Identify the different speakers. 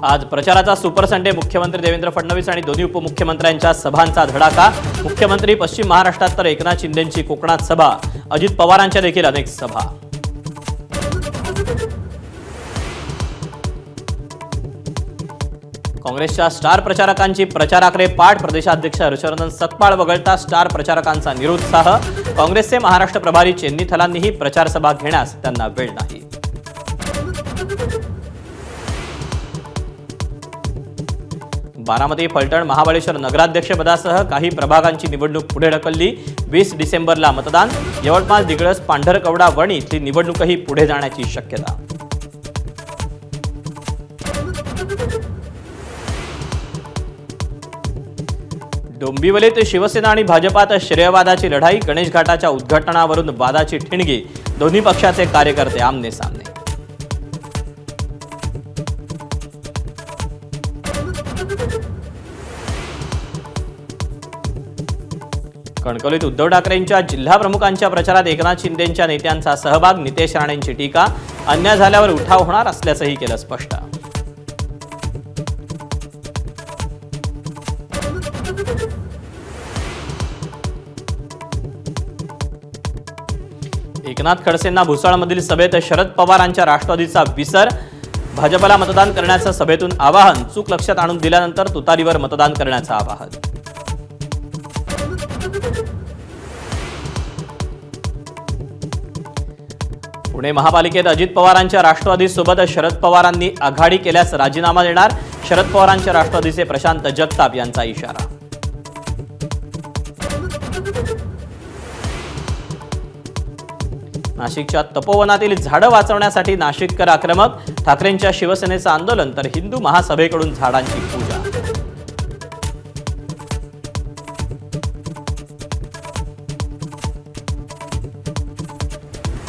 Speaker 1: आज प्रचाराचा super Sunday. मुख्यमंत्री देवेंद्र फडणवीस आणि दोन्ही उपमुख्यमंत्र्यांच्या सभांचा धडाका। मुख्यमंत्री पश्चिम महाराष्ट्रात तर एकनाथ शिंदेंची कोकणात सभा। अजित पवारांच्या देखील अनेक सभा। काँग्रेसच्या स्टार प्रचारकांची प्रचाराकडे पाठ। प्रदेशाध्यक्ष हर्षवर्धन सकपाळ वगळता स्टार प्रचारकांचा निरुत्साह। काँग्रेसचे महाराष्ट्र प्रभारी चेन्नीथलांनीही प्रचार सभा घेण्यास त्यांना वेळ नाही। बारामती, फलटण, महाबळेश्वर नगराध्यक्षपदासह काही प्रभागांची निवडणूक पुढे ढकलली। 20 डिसेंबरला मतदान। यवतमाळ, दिग्रस, पांढरकवडा, वणी इथली निवडणूकही पुढे जाण्याची शक्यता। डोंबिवलीत शिवसेना आणि भाजपात श्रेयवादाची लढाई। गणेश घाटाच्या उद्घाटनावरून वादाची ठिणगी। दोन्ही पक्षाचे कार्यकर्ते आमने सामने। कणकवलीत उद्धव ठाकरेंच्या जिल्हा प्रमुखांच्या प्रचारात एकनाथ शिंदेंच्या नेत्यांचा सहभाग। नितेश राणेंची टीका। अन्याय झाल्यावर उठाव होणार असल्याचंही केलं स्पष्ट। एकनाथ खडसेंना भुसावळमधील सभेत शरद पवारांच्या राष्ट्रवादीचा विसर। भाजपला मतदान करण्याचं सभेतून आवाहन। चूक लक्षात आणून दिल्यानंतर तुतारीवर मतदान करण्याचं आवाहन। पुणे महापालिकेत अजित पवारांच्या राष्ट्रवादीसोबत शरद पवारांनी आघाडी केल्यास राजीनामा देणार। शरद पवारांच्या राष्ट्रवादीचे प्रशांत जगताप यांचा इशारा। नाशिकच्या तपोवनातील झाडं वाचवण्यासाठी नाशिककर आक्रमक। ठाकरेंच्या शिवसेनेचं आंदोलन तर हिंदू महासभेकडून झाडांची पूजा।